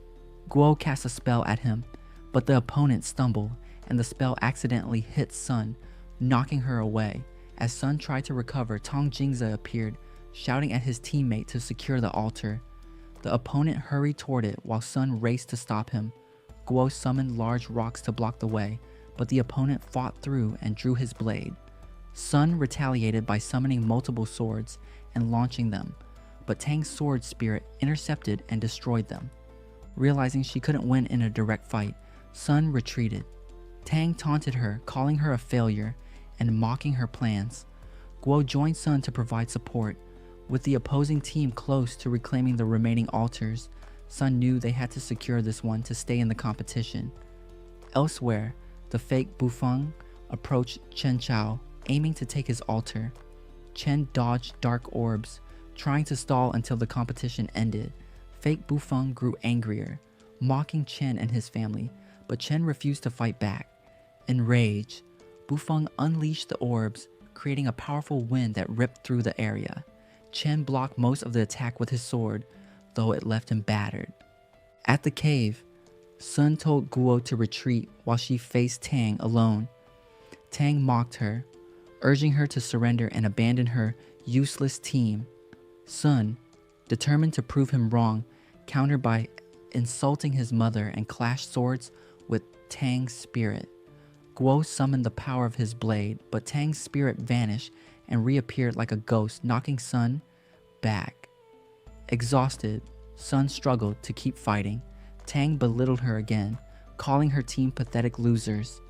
Speaker 1: Guo cast a spell at him, but the opponent stumbled, and the spell accidentally hit Sun, knocking her away. As Sun tried to recover, Tong Jingze appeared, shouting at his teammate to secure the altar. The opponent hurried toward it while Sun raced to stop him. Guo summoned large rocks to block the way, but the opponent fought through and drew his blade. Sun retaliated by summoning multiple swords and launching them, but Tang's sword spirit intercepted and destroyed them. Realizing she couldn't win in a direct fight, Sun retreated. Tang taunted her, calling her a failure and mocking her plans. Guo joined Sun to provide support. With the opposing team close to reclaiming the remaining altars, Sun knew they had to secure this one to stay in the competition. Elsewhere, the fake Bufeng approached Chen Chao, aiming to take his altar. Chen dodged dark orbs, trying to stall until the competition ended. Fake Bufeng grew angrier, mocking Chen and his family, but Chen refused to fight back. Enraged, Bufeng unleashed the orbs, creating a powerful wind that ripped through the area. Chen blocked most of the attack with his sword, though it left him battered. At the cave, Sun told Guo to retreat while she faced Tang alone. Tang mocked her, urging her to surrender and abandon her useless team. Sun, determined to prove him wrong, countered by insulting his mother and clashed swords with Tang's spirit. Guo summoned the power of his blade, but Tang's spirit vanished and reappeared like a ghost, knocking Sun back. Exhausted, Sun struggled to keep fighting. Tang belittled her again, calling her team pathetic losers.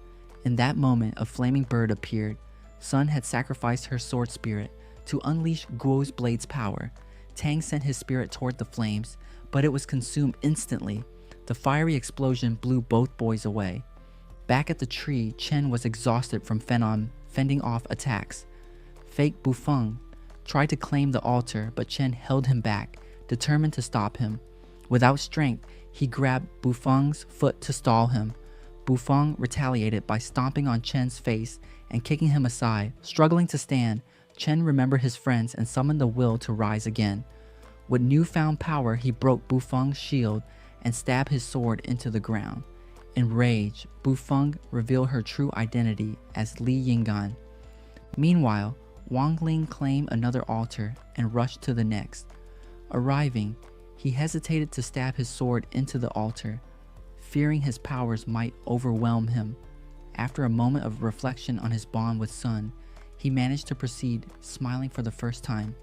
Speaker 1: In that moment, a flaming bird appeared. Sun had sacrificed her sword spirit to unleash Guo's blade's power. Tang sent his spirit toward the flames, but it was consumed instantly. The fiery explosion blew both boys away. Back at the tree, Chen was exhausted from fending off attacks. Fake Bufeng tried to claim the altar, but Chen held him back, determined to stop him. Without strength, he grabbed Bufeng's foot to stall him. Bufeng retaliated by stomping on Chen's face and kicking him aside. Struggling to stand, Chen remembered his friends and summoned the will to rise again. With newfound power, he broke Bufeng's shield and stabbed his sword into the ground. Enraged, Bufeng revealed her true identity as Li Yinggan. Meanwhile, Wang Ling claimed another altar and rushed to the next. Arriving, he hesitated to stab his sword into the altar, fearing his powers might overwhelm him. After a moment of reflection on his bond with Sun, he managed to proceed, smiling for the first time.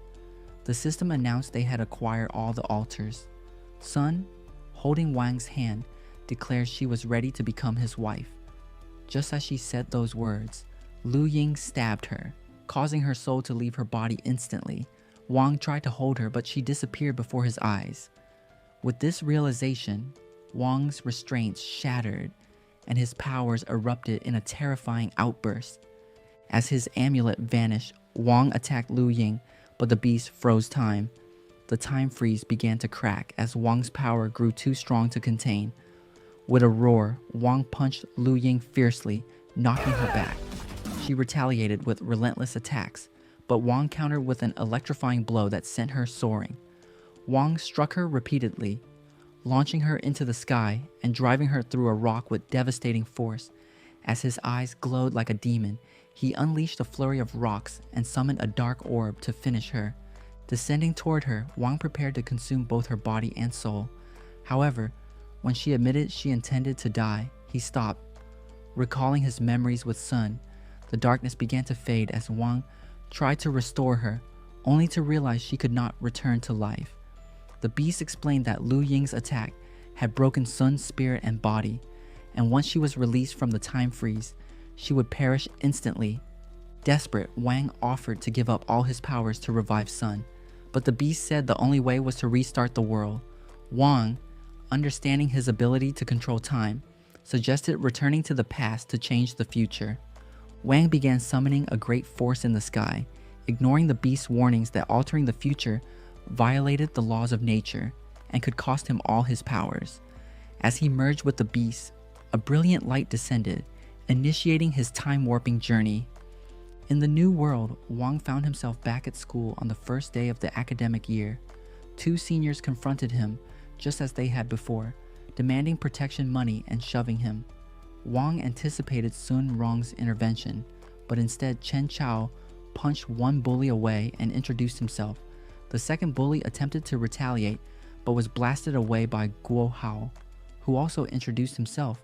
Speaker 1: The system announced they had acquired all the altars. Sun, holding Wang's hand, declared she was ready to become his wife. Just as she said those words, Lu Ying stabbed her, causing her soul to leave her body instantly. Wang tried to hold her, but she disappeared before his eyes. With this realization, Wang's restraints shattered and his powers erupted in a terrifying outburst. As his amulet vanished, Wang attacked Lu Ying, but the beast froze time. The time freeze began to crack as Wang's power grew too strong to contain. With a roar, Wang punched Lu Ying fiercely, knocking her back. She retaliated with relentless attacks, but Wang countered with an electrifying blow that sent her soaring. Wang struck her repeatedly, launching her into the sky and driving her through a rock with devastating force. As his eyes glowed like a demon, he unleashed a flurry of rocks and summoned a dark orb to finish her. Descending toward her, Wang prepared to consume both her body and soul. However, when she admitted she intended to die, he stopped. Recalling his memories with Sun, the darkness began to fade as Wang tried to restore her, only to realize she could not return to life. The beast explained that Lu Ying's attack had broken Sun's spirit and body, and once she was released from the time freeze, she would perish instantly. Desperate, Wang offered to give up all his powers to revive Sun, but the beast said the only way was to restart the world. Wang, understanding his ability to control time, suggested returning to the past to change the future. Wang began summoning a great force in the sky, ignoring the beast's warnings that altering the future violated the laws of nature. and could cost him all his powers. As he merged with the beast, a brilliant light descended, initiating his time-warping journey. In the new world, Wong found himself back at school on the first day of the academic year. Two seniors confronted him, just as they had before, demanding protection money and shoving him. Wong anticipated Sun Rong's intervention, but instead Chen Chao punched one bully away and introduced himself. The second bully attempted to retaliate, but was blasted away by Guo Hao, who also introduced himself.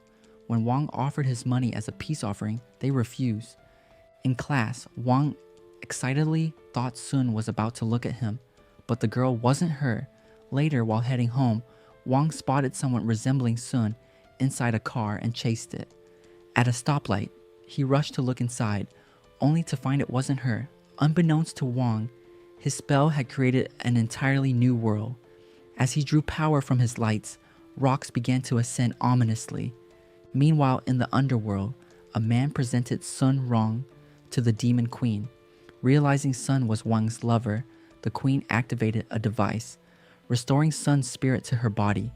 Speaker 1: When Wong offered his money as a peace offering, they refused. In class, Wong excitedly thought Sun was about to look at him, but the girl wasn't her. Later, while heading home, Wong spotted someone resembling Sun inside a car and chased it. At a stoplight, he rushed to look inside, only to find it wasn't her. Unbeknownst to Wong, his spell had created an entirely new world. As he drew power from his lights, rocks began to ascend ominously. Meanwhile, in the underworld, a man presented Sun Rong to the demon queen. Realizing Sun was Wang's lover, the queen activated a device, restoring Sun's spirit to her body.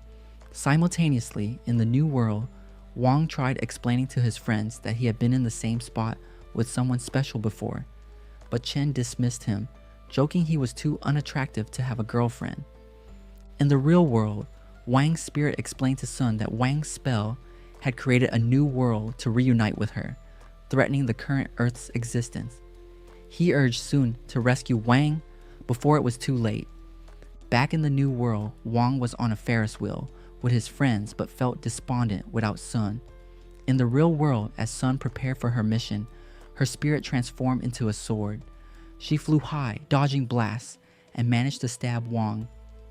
Speaker 1: Simultaneously, in the new world, Wang tried explaining to his friends that he had been in the same spot with someone special before, but Chen dismissed him, joking he was too unattractive to have a girlfriend. In the real world, Wang's spirit explained to Sun that Wang's spell had created a new world to reunite with her, threatening the current Earth's existence. He urged Sun to rescue Wang before it was too late. Back in the new world, Wang was on a Ferris wheel with his friends but felt despondent without Sun. In the real world, as Sun prepared for her mission, her spirit transformed into a sword. She flew high, dodging blasts, and managed to stab Wang,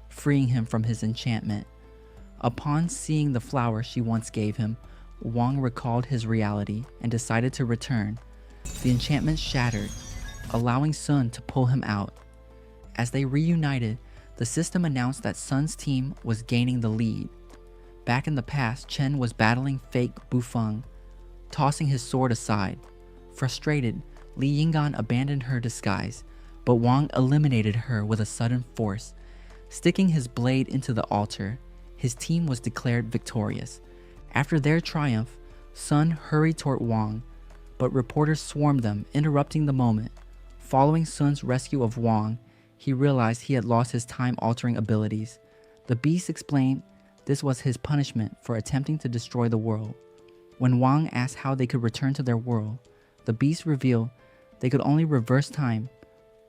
Speaker 1: freeing him from his enchantment. Upon seeing the flower she once gave him, Wang recalled his reality and decided to return. The enchantment shattered, allowing Sun to pull him out. As they reunited, the system announced that Sun's team was gaining the lead. Back in the past, Chen was battling fake Bufeng, tossing his sword aside. Frustrated, Li Yinggan abandoned her disguise, but Wang eliminated her with a sudden force. Sticking his blade into the altar, his team was declared victorious. After their triumph, Sun hurried toward Wang, but reporters swarmed them, interrupting the moment. Following Sun's rescue of Wang, he realized he had lost his time-altering abilities. The beast explained this was his punishment for attempting to destroy the world. When Wang asked how they could return to their world, the beast revealed they could only reverse time,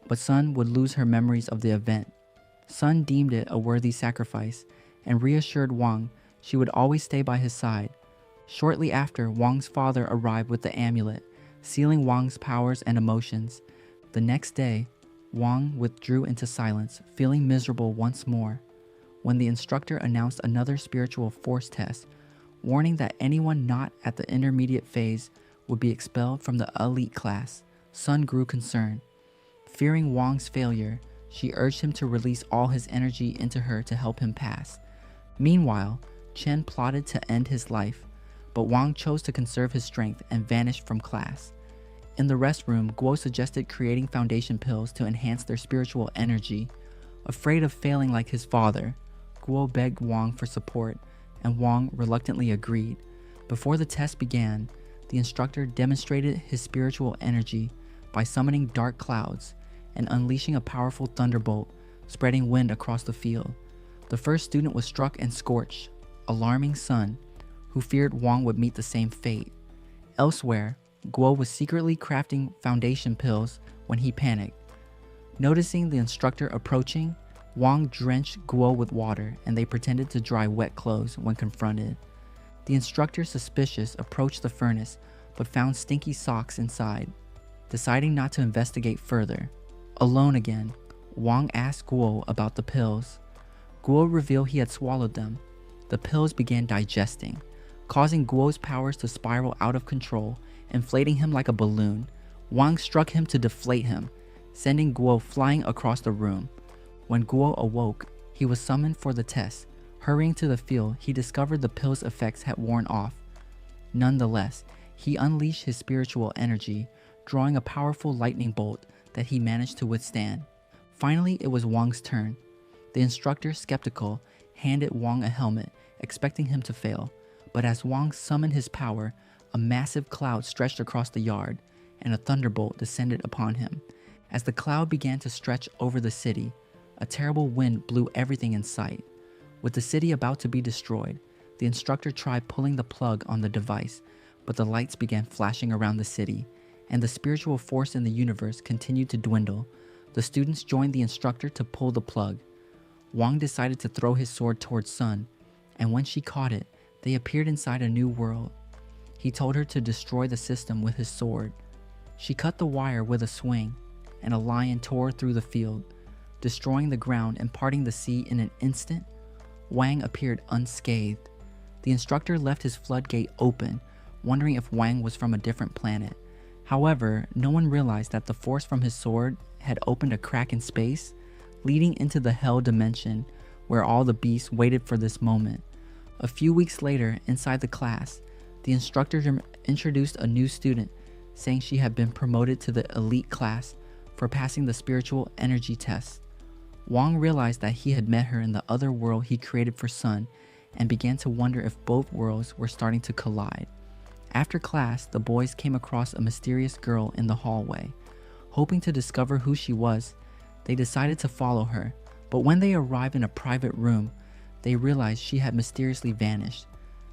Speaker 1: but Sun would lose her memories of the event. Sun deemed it a worthy sacrifice and reassured Wang she would always stay by his side. Shortly after, Wang's father arrived with the amulet, sealing Wang's powers and emotions. The next day, Wang withdrew into silence, feeling miserable once more. When the instructor announced another spiritual force test, warning that anyone not at the intermediate phase would be expelled from the elite class, Sun grew concerned. Fearing Wang's failure, she urged him to release all his energy into her to help him pass. Meanwhile, Chen plotted to end his life, but Wang chose to conserve his strength and vanished from class. In the restroom, Guo suggested creating foundation pills to enhance their spiritual energy. Afraid of failing like his father, Guo begged Wang for support, and Wang reluctantly agreed. Before the test began, the instructor demonstrated his spiritual energy by summoning dark clouds and unleashing a powerful thunderbolt, spreading wind across the field. The first student was struck and scorched, alarming Sun, who feared Wang would meet the same fate. Elsewhere, Guo was secretly crafting foundation pills when he panicked. Noticing the instructor approaching, Wang drenched Guo with water and they pretended to dry wet clothes when confronted. The instructor, suspicious, approached the furnace but found stinky socks inside. Deciding not to investigate further, alone again, Wang asked Guo about the pills. Guo revealed he had swallowed them. The pills began digesting, causing Guo's powers to spiral out of control, inflating him like a balloon. Wang struck him to deflate him, sending Guo flying across the room. When Guo awoke, he was summoned for the test. Hurrying to the field, he discovered the pill's effects had worn off. Nonetheless, he unleashed his spiritual energy, drawing a powerful lightning bolt that he managed to withstand. Finally, it was Wang's turn. The instructor, skeptical, handed Wang a helmet, expecting him to fail. But as Wang summoned his power, a massive cloud stretched across the yard, and a thunderbolt descended upon him. As the cloud began to stretch over the city, a terrible wind blew everything in sight. With the city about to be destroyed, the instructor tried pulling the plug on the device, but the lights began flashing around the city, and the spiritual force in the universe continued to dwindle. The students joined the instructor to pull the plug. Wang decided to throw his sword towards Sun, and when she caught it, they appeared inside a new world. He told her to destroy the system with his sword. She cut the wire with a swing, and a lion tore through the field, destroying the ground and parting the sea in an instant. Wang appeared unscathed. The instructor left his floodgate open, wondering if Wang was from a different planet. However, no one realized that the force from his sword had opened a crack in space, leading into the hell dimension, where all the beasts waited for this moment. A few weeks later, inside the class, the instructor introduced a new student, saying she had been promoted to the elite class for passing the spiritual energy test. Wang realized that he had met her in the other world he created for Sun, and began to wonder if both worlds were starting to collide. After class, the boys came across a mysterious girl in the hallway. Hoping to discover who she was, they decided to follow her, but when they arrived in a private room, they realized she had mysteriously vanished.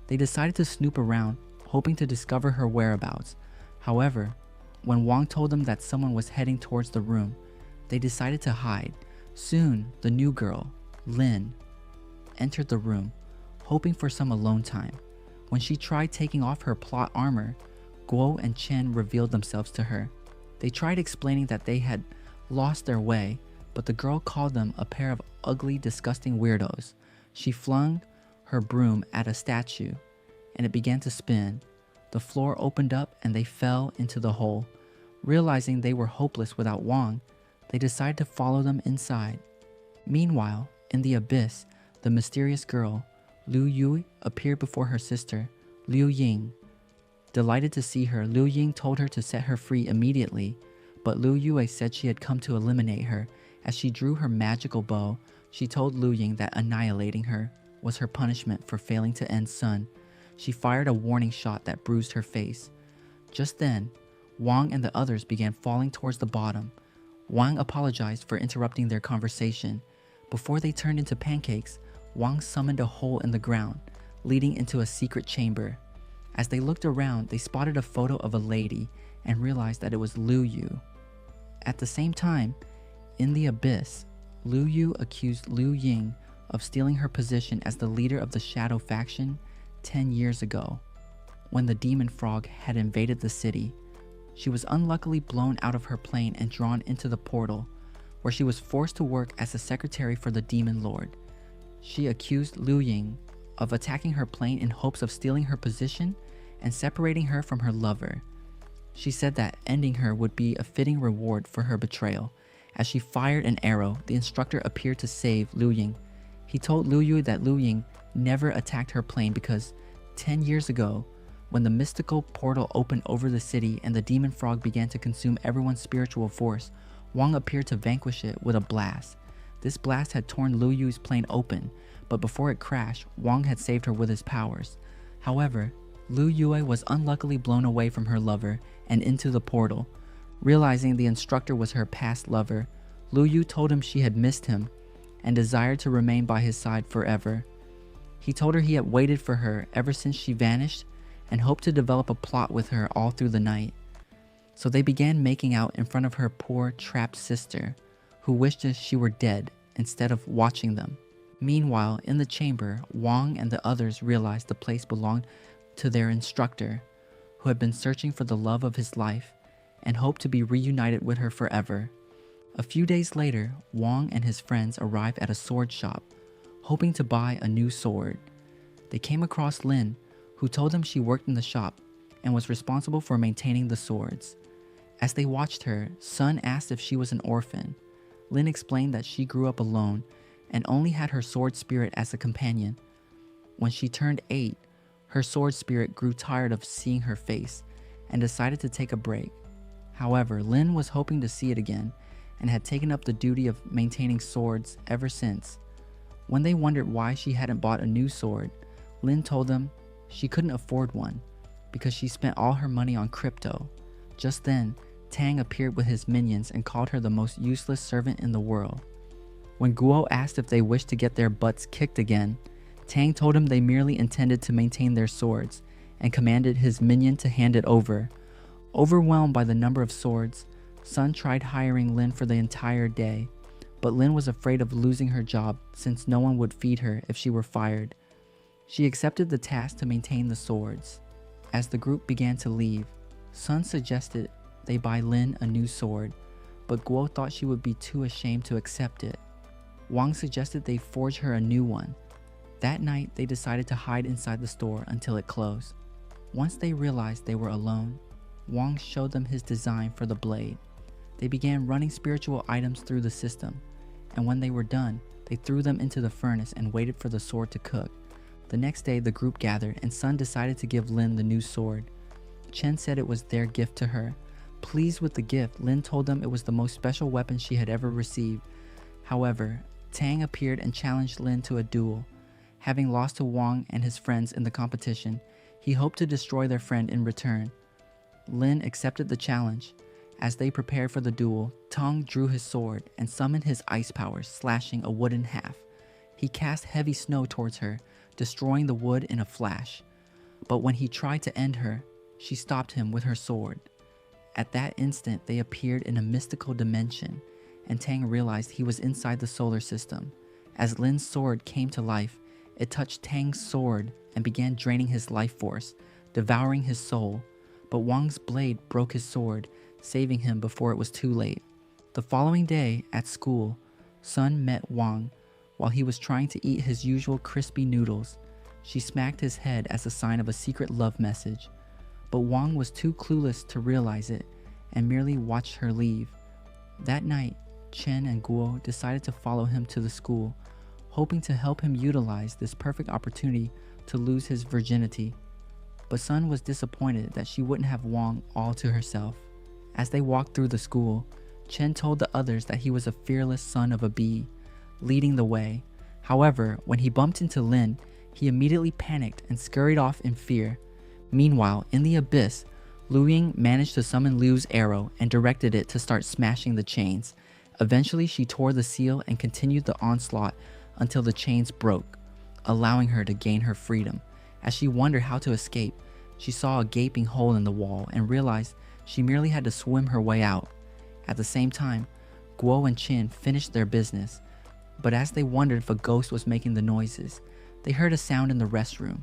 Speaker 1: They decided to snoop around, hoping to discover her whereabouts. However, when Wang told them that someone was heading towards the room, they decided to hide. Soon, the new girl, Lin, entered the room, hoping for some alone time. When she tried taking off her plot armor, Guo and Chen revealed themselves to her. They tried explaining that they had lost their way, but the girl called them a pair of ugly, disgusting weirdos. She flung her broom at a statue, and it began to spin. The floor opened up and they fell into the hole. Realizing they were hopeless without Wang, they decided to follow them inside. Meanwhile, in the abyss, the mysterious girl, Liu Yui, appeared before her sister, Liu Ying. Delighted to see her, Liu Ying told her to set her free immediately, but Liu Yui said she had come to eliminate her. As she drew her magical bow, she told Liu Ying that annihilating her was her punishment for failing to end Sun. She fired a warning shot that bruised her face. Just then, Wang and the others began falling towards the bottom. Wang apologized for interrupting their conversation. Before they turned into pancakes, Wang summoned a hole in the ground, leading into a secret chamber. As they looked around, they spotted a photo of a lady and realized that it was Liu Yu. At the same time, in the abyss, Liu Yu accused Liu Ying of stealing her position as the leader of the Shadow faction 10 years ago, when the demon frog had invaded the city. She was unluckily blown out of her plane and drawn into the portal, where she was forced to work as a secretary for the demon lord. She accused Liu Ying of attacking her plane in hopes of stealing her position and separating her from her lover. She said that ending her would be a fitting reward for her betrayal. As she fired an arrow, the instructor appeared to save Liu Ying. He told Liu Yu that Liu Ying never attacked her plane because 10 years ago, when the mystical portal opened over the city and the demon frog began to consume everyone's spiritual force, Wang appeared to vanquish it with a blast. This blast had torn Liu Yu's plane open, but before it crashed, Wang had saved her with his powers. However, Liu Yue was unluckily blown away from her lover and into the portal. Realizing the instructor was her past lover, Liu Yu told him she had missed him and desired to remain by his side forever. He told her he had waited for her ever since she vanished and hoped to develop a plot with her all through the night. So they began making out in front of her poor, trapped sister, who wished that she were dead instead of watching them. Meanwhile, in the chamber, Wang and the others realized the place belonged to their instructor, who had been searching for the love of his life and hoped to be reunited with her forever. A few days later, Wang and his friends arrived at a sword shop, hoping to buy a new sword. They came across Lin, who told them she worked in the shop and was responsible for maintaining the swords. As they watched her, Sun asked if she was an orphan. Lin explained that she grew up alone and only had her sword spirit as a companion. When she turned 8, her sword spirit grew tired of seeing her face and decided to take a break. However, Lin was hoping to see it again and had taken up the duty of maintaining swords ever since. When they wondered why she hadn't bought a new sword, Lin told them she couldn't afford one because she spent all her money on crypto. Just then, Tang appeared with his minions and called her the most useless servant in the world. When Guo asked if they wished to get their butts kicked again, Tang told him they merely intended to maintain their swords and commanded his minion to hand it over. Overwhelmed by the number of swords, Sun tried hiring Lin for the entire day, but Lin was afraid of losing her job since no one would feed her if she were fired. She accepted the task to maintain the swords. As the group began to leave, Sun suggested they buy Lin a new sword, but Guo thought she would be too ashamed to accept it. Wang suggested they forge her a new one. That night, they decided to hide inside the store until it closed. Once they realized they were alone, Wang showed them his design for the blade. They began running spiritual items through the system, and when they were done, they threw them into the furnace and waited for the sword to cook. The next day, the group gathered, and Sun decided to give Lin the new sword. Chen said it was their gift to her. Pleased with the gift, Lin told them it was the most special weapon she had ever received. However, Tang appeared and challenged Lin to a duel. Having lost to Wang and his friends in the competition, he hoped to destroy their friend in return. Lin accepted the challenge. As they prepared for the duel, Tang drew his sword and summoned his ice powers, slashing a wood in half. He cast heavy snow towards her, destroying the wood in a flash. But when he tried to end her, she stopped him with her sword. At that instant, they appeared in a mystical dimension, and Tang realized he was inside the solar system. As Lin's sword came to life, it touched Tang's sword and began draining his life force, devouring his soul. But Wang's blade broke his sword, saving him before it was too late. The following day, at school, Sun met Wang while he was trying to eat his usual crispy noodles. She smacked his head as a sign of a secret love message. But Wang was too clueless to realize it and merely watched her leave. That night, Chen and Guo decided to follow him to the school, hoping to help him utilize this perfect opportunity to lose his virginity. But Sun was disappointed that she wouldn't have Wang all to herself. As they walked through the school, Chen told the others that he was a fearless son of a bee, leading the way. However, when he bumped into Lin, he immediately panicked and scurried off in fear. Meanwhile, in the abyss, Liu Ying managed to summon Liu's arrow and directed it to start smashing the chains. Eventually, she tore the seal and continued the onslaught until the chains broke, allowing her to gain her freedom. As she wondered how to escape, she saw a gaping hole in the wall and realized she merely had to swim her way out. At the same time, Guo and Qin finished their business, but as they wondered if a ghost was making the noises, they heard a sound in the restroom.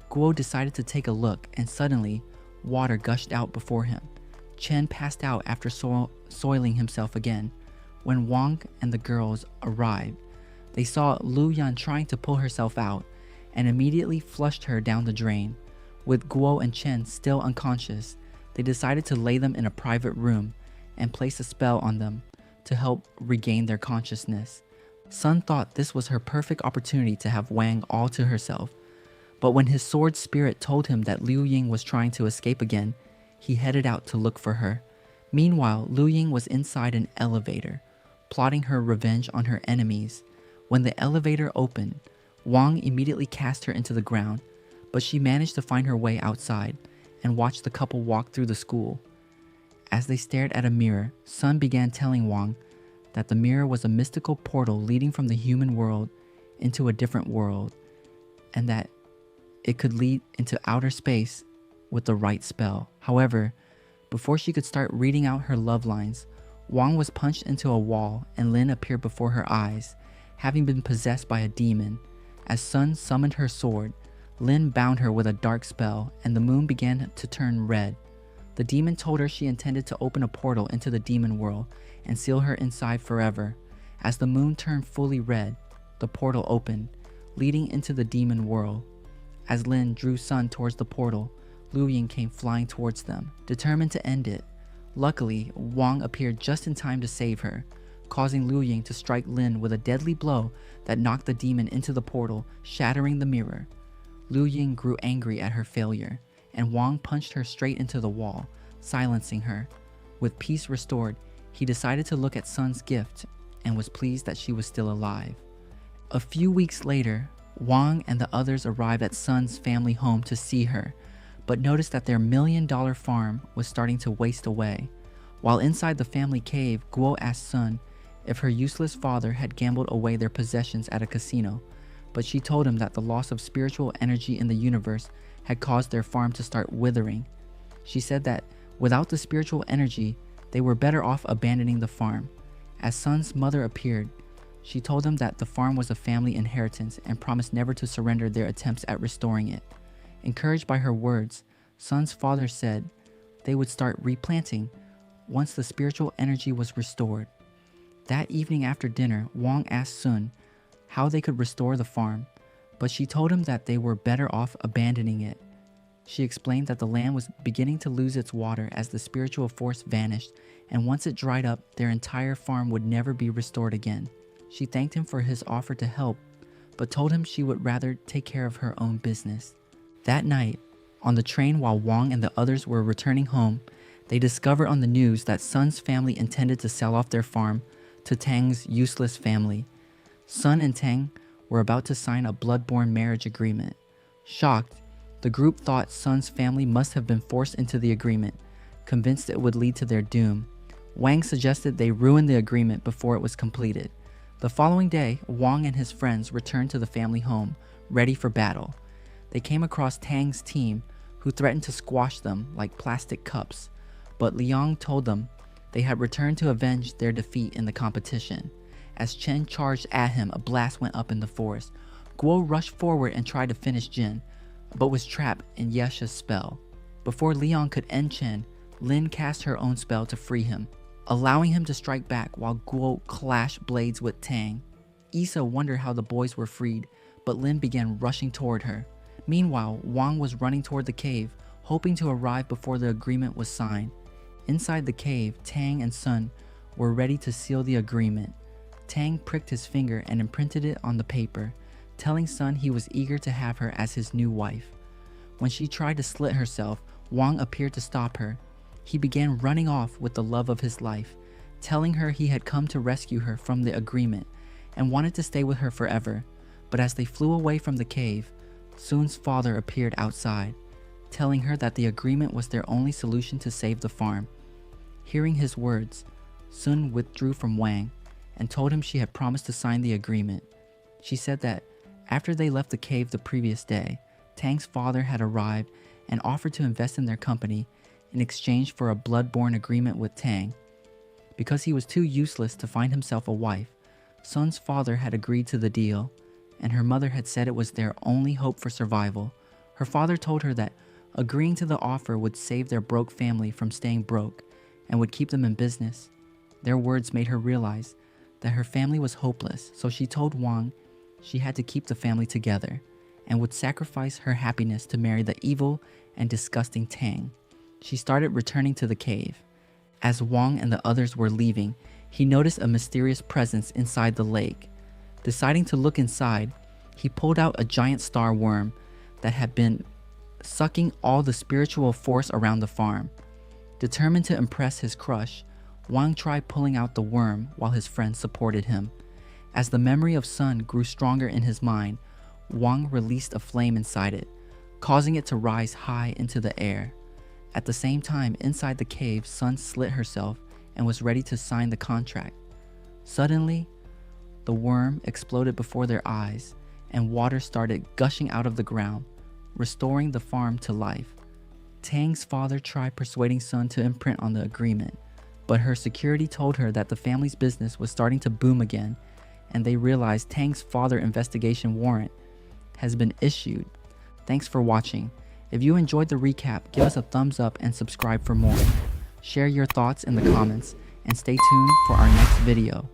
Speaker 1: Guo decided to take a look, and suddenly, water gushed out before him. Chen passed out after soiling himself again. When Wang and the girls arrived, they saw Lu Yan trying to pull herself out and immediately flushed her down the drain. With Guo and Chen still unconscious, they decided to lay them in a private room and place a spell on them to help regain their consciousness. Sun thought this was her perfect opportunity to have Wang all to herself. But when his sword spirit told him that Liu Ying was trying to escape again, he headed out to look for her. Meanwhile, Liu Ying was inside an elevator, plotting her revenge on her enemies. When the elevator opened, Wang immediately cast her into the ground, but she managed to find her way outside and watched the couple walk through the school. As they stared at a mirror, Sun began telling Wang that the mirror was a mystical portal leading from the human world into a different world, and that it could lead into outer space with the right spell. However, before she could start reading out her love lines, Wang was punched into a wall and Lin appeared before her eyes, having been possessed by a demon. As Sun summoned her sword, Lin bound her with a dark spell and the moon began to turn red. The demon told her she intended to open a portal into the demon world and seal her inside forever. As the moon turned fully red, the portal opened, leading into the demon world. As Lin drew Sun towards the portal, Liu Ying came flying towards them, determined to end it. Luckily, Wang appeared just in time to save her, causing Liu Ying to strike Lin with a deadly blow that knocked the demon into the portal, shattering the mirror. Liu Ying grew angry at her failure, and Wang punched her straight into the wall, silencing her. With peace restored, he decided to look at Sun's gift and was pleased that she was still alive. A few weeks later, Wang and the others arrived at Sun's family home to see her, but noticed that their $1 million farm was starting to waste away. While inside the family cave, Guo asked Sun if her useless father had gambled away their possessions at a casino, but she told him that the loss of spiritual energy in the universe had caused their farm to start withering. She said that without the spiritual energy, they were better off abandoning the farm. As Sun's mother appeared, she told them that the farm was a family inheritance and promised never to surrender their attempts at restoring it. Encouraged by her words, Sun's father said they would start replanting once the spiritual energy was restored. That evening after dinner, Wang asked Sun how they could restore the farm, but she told him that they were better off abandoning it. She explained that the land was beginning to lose its water as the spiritual force vanished, and once it dried up, their entire farm would never be restored again. She thanked him for his offer to help, but told him she would rather take care of her own business. That night, on the train while Wang and the others were returning home, they discovered on the news that Sun's family intended to sell off their farm to Tang's useless family. Sun and Tang were about to sign a blood-borne marriage agreement. Shocked, the group thought Sun's family must have been forced into the agreement, convinced it would lead to their doom. Wang suggested they ruin the agreement before it was completed. The following day, Wang and his friends returned to the family home, ready for battle. They came across Tang's team, who threatened to squash them like plastic cups, but Liang told them they had returned to avenge their defeat in the competition. As Chen charged at him, a blast went up in the forest. Guo rushed forward and tried to finish Jin, but was trapped in Yesha's spell. Before Liang could end Chen, Lin cast her own spell to free him, allowing him to strike back while Guo clashed blades with Tang. Issa wondered how the boys were freed, but Lin began rushing toward her. Meanwhile, Wang was running toward the cave, hoping to arrive before the agreement was signed. Inside the cave, Tang and Sun were ready to seal the agreement. Tang pricked his finger and imprinted it on the paper, telling Sun he was eager to have her as his new wife. When she tried to slit herself, Wang appeared to stop her. He began running off with the love of his life, telling her he had come to rescue her from the agreement and wanted to stay with her forever. But as they flew away from the cave, Sun's father appeared outside, telling her that the agreement was their only solution to save the farm. Hearing his words, Sun withdrew from Wang and told him she had promised to sign the agreement. She said that after they left the cave the previous day, Tang's father had arrived and offered to invest in their company in exchange for a blood-borne agreement with Tang. Because he was too useless to find himself a wife, Sun's father had agreed to the deal, and her mother had said it was their only hope for survival. Her father told her that agreeing to the offer would save their broke family from staying broke and would keep them in business. Their words made her realize that her family was hopeless, so she told Wang she had to keep the family together and would sacrifice her happiness to marry the evil and disgusting Tang. She started returning to the cave. As Wang and the others were leaving, he noticed a mysterious presence inside the lake. Deciding to look inside, he pulled out a giant star worm that had been sucking all the spiritual force around the farm. Determined to impress his crush, Wang tried pulling out the worm while his friends supported him. As the memory of Sun grew stronger in his mind, Wang released a flame inside it, causing it to rise high into the air. At the same time, inside the cave, Sun slit herself and was ready to sign the contract. Suddenly, the worm exploded before their eyes, and water started gushing out of the ground, restoring the farm to life. Tang's father tried persuading Sun to imprint on the agreement, but her security told her that the family's business was starting to boom again, and they realized Tang's father investigation warrant has been issued. Thanks for watching. If you enjoyed the recap, give us a thumbs up and subscribe for more. Share your thoughts in the comments and stay tuned for our next video.